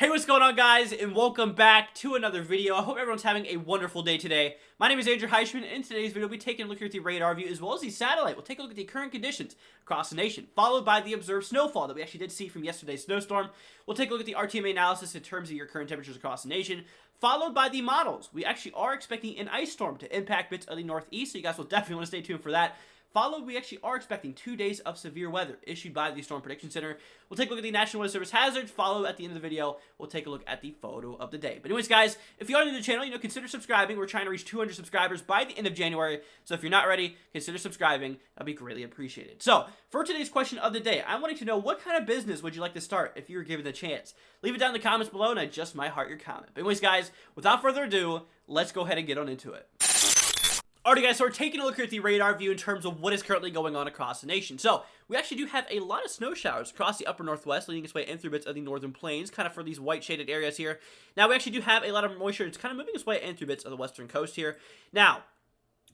Hey, what's going on, guys, and welcome back to another video. I hope everyone's having a wonderful day today. My name is Andrew Heishman, and in today's video, we'll be taking a look here at the radar view as well as the satellite. We'll take a look at the current conditions across the nation, followed by the observed snowfall that we actually did see from yesterday's snowstorm. We'll take a look at the RTMA analysis in terms of your current temperatures across the nation, followed by the models. We actually are expecting an ice storm to impact bits of the northeast, so you guys will definitely want to stay tuned for that. Followed, we actually are expecting 2 days of severe weather issued by the Storm Prediction Center. We'll take a look at the National Weather Service hazards. Followed, at the end of the video, we'll take a look at the photo of the day. But anyways, guys, if you are new to the channel, consider subscribing. We're trying to reach 200 subscribers by the end of January. So if you're not ready, consider subscribing. That'd be greatly appreciated. So for today's question of the day, I'm wanting to know, what kind of business would you like to start if you were given the chance? Leave it down in the comments below, and I just might heart your comment. But anyways, guys, without further ado, let's go ahead and get on into it. Alright, guys, so we're taking a look here at the radar view in terms of what is currently going on across the nation. So we actually do have a lot of snow showers across the upper northwest, leading its way in through bits of the northern plains, kind of for these white shaded areas here. Now, we actually do have a lot of moisture. It's kind of moving its way in through bits of the western coast here. Now,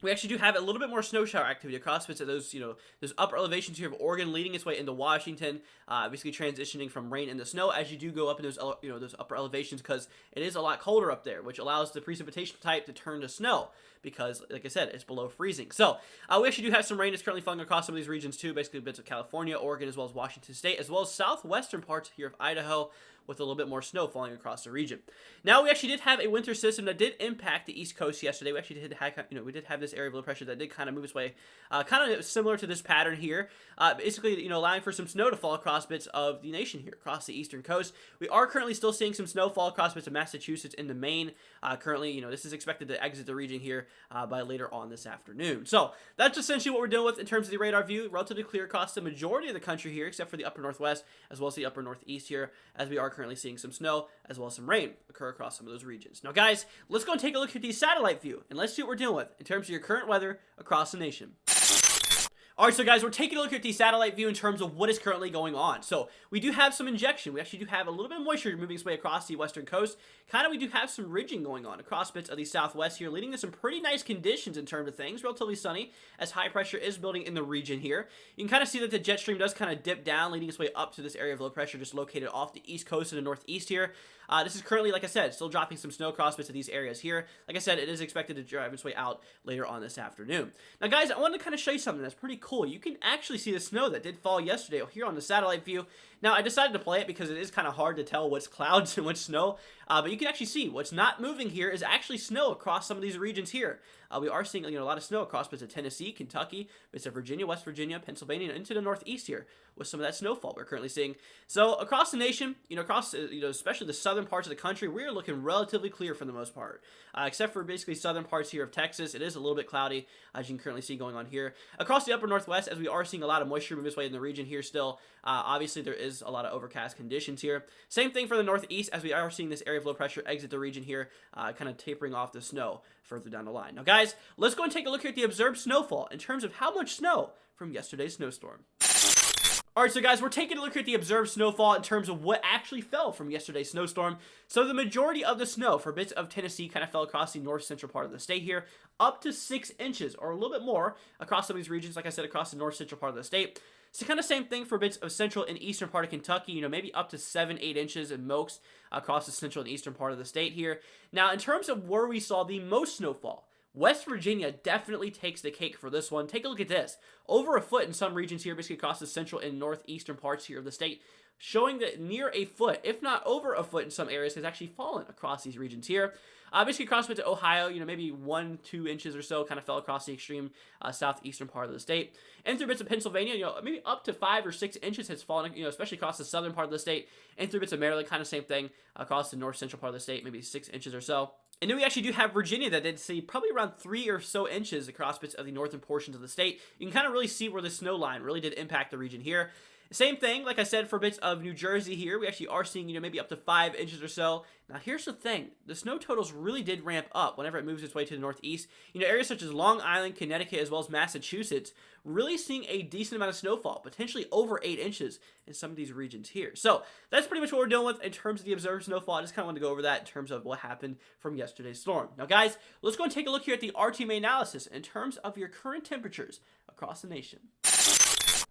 we actually do have a little bit more snow shower activity across bits of those, those upper elevations here of Oregon, leading its way into Washington, basically transitioning from rain into snow as you do go up in those, those upper elevations, because it is a lot colder up there, which allows the precipitation type to turn to snow, because, like I said, it's below freezing. So, we actually do have some rain that's currently falling across some of these regions too, basically bits of California, Oregon, as well as Washington State, as well as southwestern parts here of Idaho, with a little bit more snow falling across the region. Now, we actually did have a winter system that did impact the East Coast yesterday. We actually did have, we did have this area of low pressure that did kind of move its way, kind of similar to this pattern here, basically, allowing for some snow to fall across bits of the nation here, across the eastern coast. We are currently still seeing some snow fall across bits of Massachusetts into Maine. Currently, this is expected to exit the region here by later on this afternoon. So, that's essentially what we're dealing with in terms of the radar view. Relatively clear across the majority of the country here, except for the upper northwest, as well as the upper northeast here, as we are currently seeing some snow, as well as some rain occur across some of those regions. Now, guys, let's go and take a look at the satellite view, and let's see what we're dealing with in terms of your current weather across the nation. Alright, so guys, we're taking a look at the satellite view in terms of what is currently going on. So, we do have some injection. We actually do have a little bit of moisture moving its way across the western coast. We do have some ridging going on across bits of the southwest here, leading to some pretty nice conditions in terms of things. Relatively sunny, as high pressure is building in the region here. You can kind of see that the jet stream does kind of dip down, leading its way up to this area of low pressure just located off the east coast and the northeast here. This is currently, like I said, still dropping some snow across bits of these areas here. Like I said, it is expected to drive its way out later on this afternoon. Now, guys, I wanted to kind of show you something that's pretty cool. You can actually see the snow that did fall yesterday here on the satellite view. Now, I decided to play it because it is kind of hard to tell what's clouds and what's snow, but you can actually see what's not moving here is actually snow across some of these regions here. We are seeing a lot of snow across bits of Tennessee, Kentucky, bits of Virginia, West Virginia, Pennsylvania, and into the northeast here with some of that snowfall we're currently seeing. So across the nation, across especially the southern parts of the country, we're looking relatively clear for the most part, except for basically southern parts here of Texas. It is a little bit cloudy, as you can currently see going on here. Across the upper northwest, as we are seeing a lot of moisture move its way in the region here still, obviously there is a lot of overcast conditions here. Same thing for the northeast, as we are seeing this area of low pressure exit the region here, kind of tapering off the snow further down the line. Now, guys, let's go and take a look here at the observed snowfall in terms of how much snow from yesterday's snowstorm. Alright, so guys, we're taking a look at the observed snowfall in terms of what actually fell from yesterday's snowstorm. So the majority of the snow for bits of Tennessee kind of fell across the north central part of the state here, up to 6 inches or a little bit more across some of these regions, like I said, across the north central part of the state. So kind of same thing for bits of central and eastern part of Kentucky, maybe up to 7-8 inches at most across the central and eastern part of the state here. Now, in terms of where we saw the most snowfall, West Virginia definitely takes the cake for this one. Take a look at this. Over a foot in some regions here, basically across the central and northeastern parts here of the state, showing that near a foot, if not over a foot in some areas, has actually fallen across these regions here. Basically across bits of Ohio, maybe 1-2 inches or so kind of fell across the extreme southeastern part of the state. And through bits of Pennsylvania, maybe up to 5 or 6 inches has fallen, especially across the southern part of the state. And through bits of Maryland, kind of same thing across the north central part of the state, maybe 6 inches or so. And then we actually do have Virginia that did see probably around 3 or so inches across bits of the northern portions of the state. You can kind of really see where the snow line really did impact the region here. Same thing, like I said, for bits of New Jersey here. We actually are seeing, maybe up to 5 inches or so. Now, here's the thing. The snow totals really did ramp up whenever it moves its way to the northeast. Areas such as Long Island, Connecticut, as well as Massachusetts, really seeing a decent amount of snowfall, potentially over 8 inches in some of these regions here. So, that's pretty much what we're dealing with in terms of the observed snowfall. I just kind of wanted to go over that in terms of what happened from yesterday's storm. Now, guys, let's go and take a look here at the RTMA analysis in terms of your current temperatures across the nation.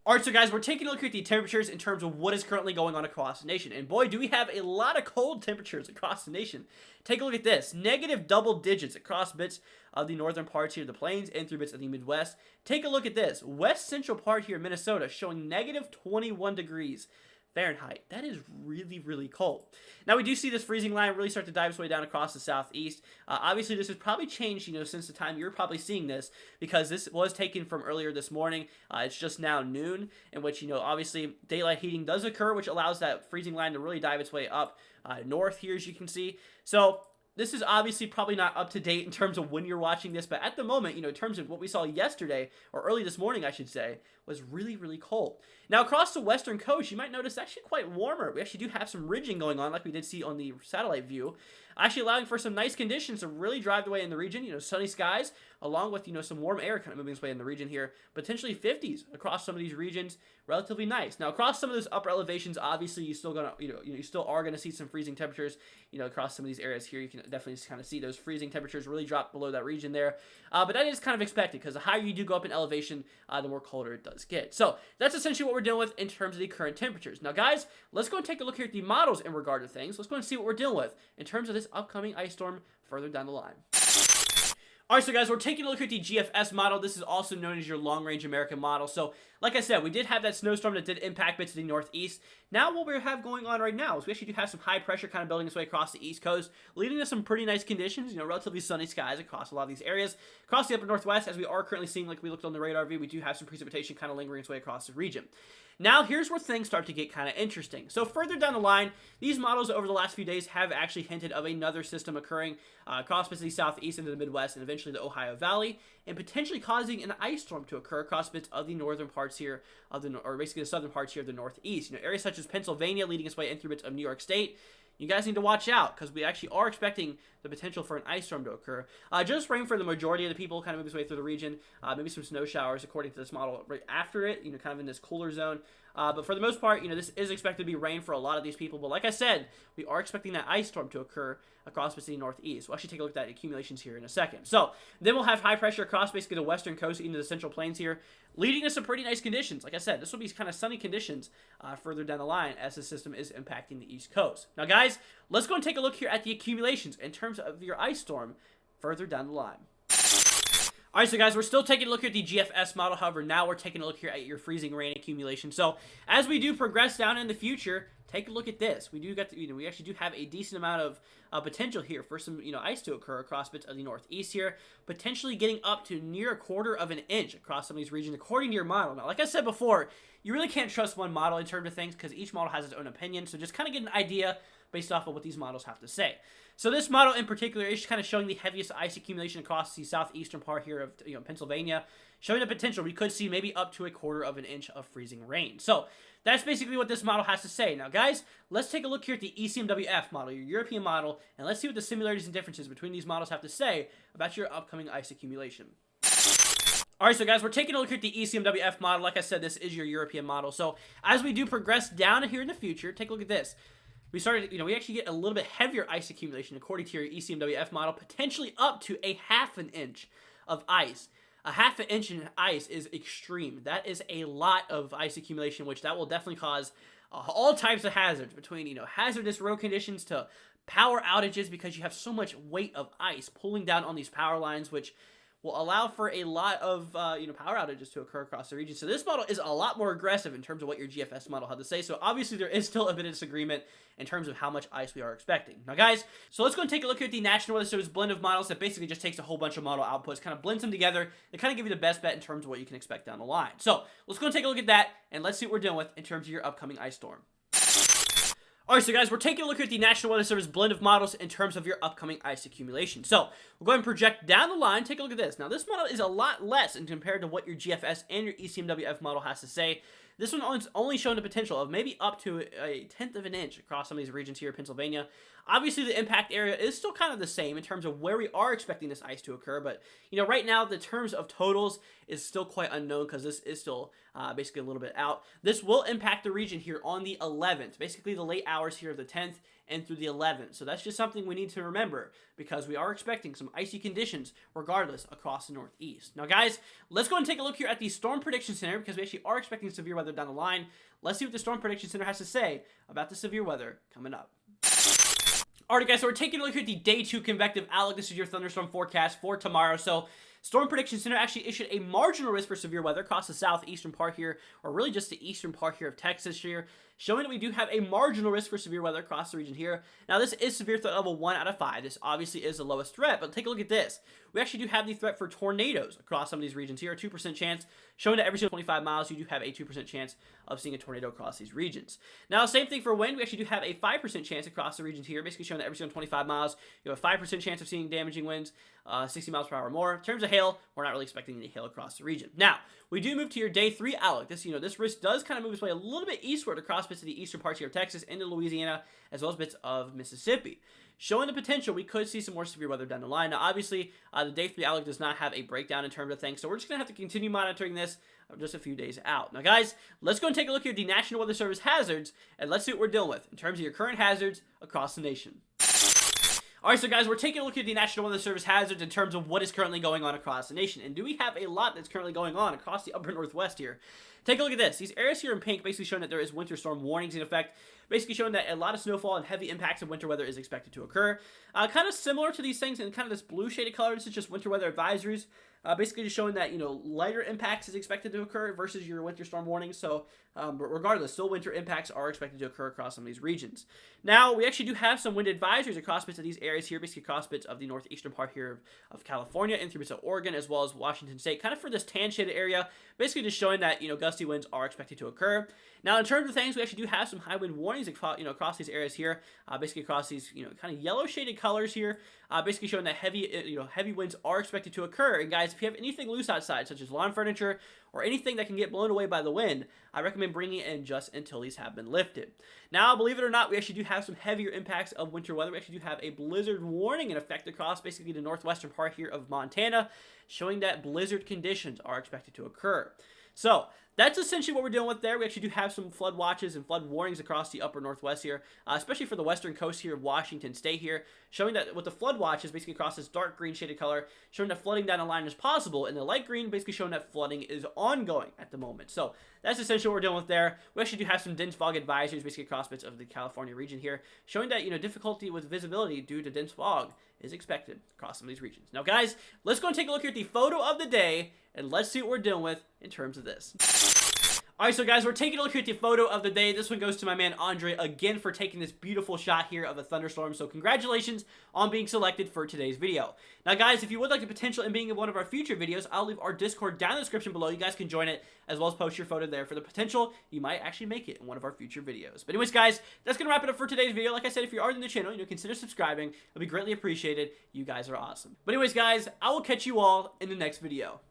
Alright, so guys, we're taking a look at the temperatures in terms of what is currently going on across the nation. And boy, do we have a lot of cold temperatures across the nation. Take a look at this. Negative double digits across bits of the northern parts here of the plains and through bits of the Midwest. Take a look at this. West central part here in Minnesota showing negative 21 degrees Fahrenheit. That is really, really cold. Now, we do see this freezing line really start to dive its way down across the southeast. Obviously, this has probably changed, since the time you're probably seeing this, because this was taken from earlier this morning. It's just now noon, in which, obviously, daylight heating does occur, which allows that freezing line to really dive its way up north here, as you can see. So, this is obviously probably not up to date in terms of when you're watching this, but at the moment, in terms of what we saw yesterday, or early this morning, I should say, was really, really cold. Now, across the western coast, you might notice actually quite warmer. We actually do have some ridging going on, like we did see on the satellite view, actually allowing for some nice conditions to really drive the way in the region. Sunny skies, along with, some warm air kind of moving its way in the region here. Potentially 50s across some of these regions, relatively nice. Now, across some of those upper elevations, obviously, you still gonna, you still are gonna see some freezing temperatures. Across some of these areas here, you can definitely kind of see those freezing temperatures really drop below that region there. But that is kind of expected, because the higher you do go up in elevation, the more colder it does get. So that's essentially what we're dealing with in terms of the current temperatures. Now, guys, let's go and take a look here at the models in regard to things. Let's go and see what we're dealing with in terms of this upcoming ice storm further down the line. Alright, so guys, we're taking a look at the GFS model. This is also known as your long-range American model. So, like I said, we did have that snowstorm that did impact bits of the northeast. Now, what we have going on right now is we actually do have some high pressure kind of building its way across the east coast, leading to some pretty nice conditions, relatively sunny skies across a lot of these areas. Across the upper northwest, as we are currently seeing, like we looked on the radar view, we do have some precipitation kind of lingering its way across the region. Now, here's where things start to get kind of interesting. So further down the line, these models over the last few days have actually hinted of another system occurring across bits of the southeast into the Midwest and eventually the Ohio Valley, and potentially causing an ice storm to occur across bits of the northern parts here of the, or basically the southern parts here of the northeast. Areas such as Pennsylvania leading its way in through bits of New York State. You guys need to watch out, because we actually are expecting the potential for an ice storm to occur. Just rain for the majority of the people, kind of move its way through the region. Maybe some snow showers, according to this model, right after it, kind of in this cooler zone. But for the most part, this is expected to be rain for a lot of these people. But like I said, we are expecting that ice storm to occur across the northeast. We'll actually take a look at that accumulations here in a second. So then we'll have high pressure across basically the western coast into the central plains here, leading to some pretty nice conditions. Like I said, this will be kind of sunny conditions further down the line as the system is impacting the east coast. Now, guys, let's go and take a look here at the accumulations in terms of your ice storm further down the line. Alright, so guys, we're still taking a look at the GFS model. However, now we're taking a look here at your freezing rain accumulation. So, as we do progress down in the future, take a look at this. We do get to, we actually do have a decent amount of potential here for some, ice to occur across bits of the northeast here, potentially getting up to near 1/4 of an inch across some of these regions, according to your model. Now, like I said before, you really can't trust one model in terms of things, because each model has its own opinion. So, just kind of get an idea based off of what these models have to say. So this model in particular is kind of showing the heaviest ice accumulation across the southeastern part here of Pennsylvania, showing the potential we could see maybe up to 1/4 of an inch of freezing rain. So that's basically what this model has to say. Now, guys, let's take a look here at the ECMWF model, your European model, and let's see what the similarities and differences between these models have to say about your upcoming ice accumulation. Alright, so guys, we're taking a look at the ECMWF model. Like I said, this is your European model. So as we do progress down here in the future, take a look at this. We started, we actually get a little bit heavier ice accumulation according to your ECMWF model, potentially up to a 1/2 inch of ice. A 1/2 inch in ice is extreme. That is a lot of ice accumulation, which that will definitely cause all types of hazards, between, hazardous road conditions to power outages, because you have so much weight of ice pulling down on these power lines, which will allow for a lot of power outages to occur across the region. So this model is a lot more aggressive in terms of what your GFS model had to say. So obviously there is still a bit of disagreement in terms of how much ice we are expecting. Now, guys, so let's go and take a look at the National Weather Service blend of models that basically just takes a whole bunch of model outputs, kind of blends them together, and kind of give you the best bet in terms of what you can expect down the line. So let's go and take a look at that, and let's see what we're dealing with in terms of your upcoming ice storm. Alright, so guys, we're taking a look at the National Weather Service blend of models in terms of your upcoming ice accumulation. So, we'll go ahead and project down the line. Take a look at this. Now, this model is a lot less in compared to what your GFS and your ECMWF model has to say. This one is only showing the potential of maybe up to a 1/10 of an inch across some of these regions here in Pennsylvania. Obviously, the impact area is still kind of the same in terms of where we are expecting this ice to occur, but, right now, the terms of totals is still quite unknown, because this is still basically a little bit out. This will impact the region here on the 11th, basically the late hours here of the 10th and through the 11th. So that's just something we need to remember because we are expecting some icy conditions regardless across the Northeast. Now, guys, let's go and take a look here at the Storm Prediction Center because we actually are expecting severe weather down the line. Let's see what the Storm Prediction Center has to say about the severe weather coming up. Alright, guys, so we're taking a look here at the Day 2 convective outlook. This is your thunderstorm forecast for tomorrow. So, Storm Prediction Center actually issued a marginal risk for severe weather across the southeastern part here, or really just the eastern part here of Texas here, showing that we do have a marginal risk for severe weather across the region here. Now, this is severe threat level 1 out of 5. This obviously is the lowest threat, but take a look at this. We actually do have the threat for tornadoes across some of these regions here, a 2% chance, showing that every single 25 miles, you do have a 2% chance of seeing a tornado across these regions. Now, same thing for wind. We actually do have a 5% chance across the regions here, basically showing that every single 25 miles, you have a 5% chance of seeing damaging winds, 60 miles per hour or more. In terms of hail, we're not really expecting any hail across the region. Now, we do move to your Day 3 outlook. This risk does kind of move its way a little bit eastward across bits of the eastern parts here of Texas into Louisiana, as well as bits of Mississippi, showing the potential we could see some more severe weather down the line. Now, obviously, the Day 3 outlook does not have a breakdown in terms of things, so we're just going to have to continue monitoring this just a few days out. Now, guys, let's go and take a look here at the National Weather Service hazards, and let's see what we're dealing with in terms of your current hazards across the nation. Alright, so guys, we're taking a look at the National Weather Service hazards in terms of what is currently going on across the nation. And do we have a lot that's currently going on across the upper northwest here? Take a look at this. These areas here in pink basically showing that there is winter storm warnings in effect, basically showing that a lot of snowfall and heavy impacts of winter weather is expected to occur. Kind of similar to these things in kind of this blue shaded color, this is just winter weather advisories. Basically just showing that, lighter impacts is expected to occur versus your winter storm warnings. So, but regardless, still winter impacts are expected to occur across some of these regions. Now, we actually do have some wind advisories across bits of these areas here, basically across bits of the northeastern part here of California and through bits of Oregon, as well as Washington State, kind of for this tan shaded area, basically just showing that, gusty winds are expected to occur. Now, in terms of things, we actually do have some high wind warnings, across these areas here, basically across these, kind of yellow shaded colors here, basically showing that heavy winds are expected to occur. And guys, if you have anything loose outside, such as lawn furniture or anything that can get blown away by the wind, I recommend bringing it in just until these have been lifted. Now, believe it or not, we actually do have some heavier impacts of winter weather. We actually do have a blizzard warning in effect across basically the northwestern part here of Montana, showing that blizzard conditions are expected to occur. So, that's essentially what we're dealing with there. We actually do have some flood watches and flood warnings across the upper northwest here, especially for the western coast here of Washington State here, showing that with the flood watches basically across this dark green shaded color, showing that flooding down the line is possible, and the light green basically showing that flooding is ongoing at the moment. So that's essentially what we're dealing with there. We actually do have some dense fog advisories basically across bits of the California region here, showing that, difficulty with visibility due to dense fog is expected across some of these regions. Now, guys, let's go and take a look here at the photo of the day, and let's see what we're dealing with in terms of this. Alright, so guys, we're taking a look at the photo of the day. This one goes to my man Andre again for taking this beautiful shot here of a thunderstorm. So congratulations on being selected for today's video. Now guys, if you would like the potential in being in one of our future videos, I'll leave our Discord down in the description below. You guys can join it as well as post your photo there for the potential you might actually make it in one of our future videos. But anyways, guys, that's going to wrap it up for today's video. Like I said, if you are new to the channel, consider subscribing. It'll be greatly appreciated. You guys are awesome. But anyways, guys, I will catch you all in the next video.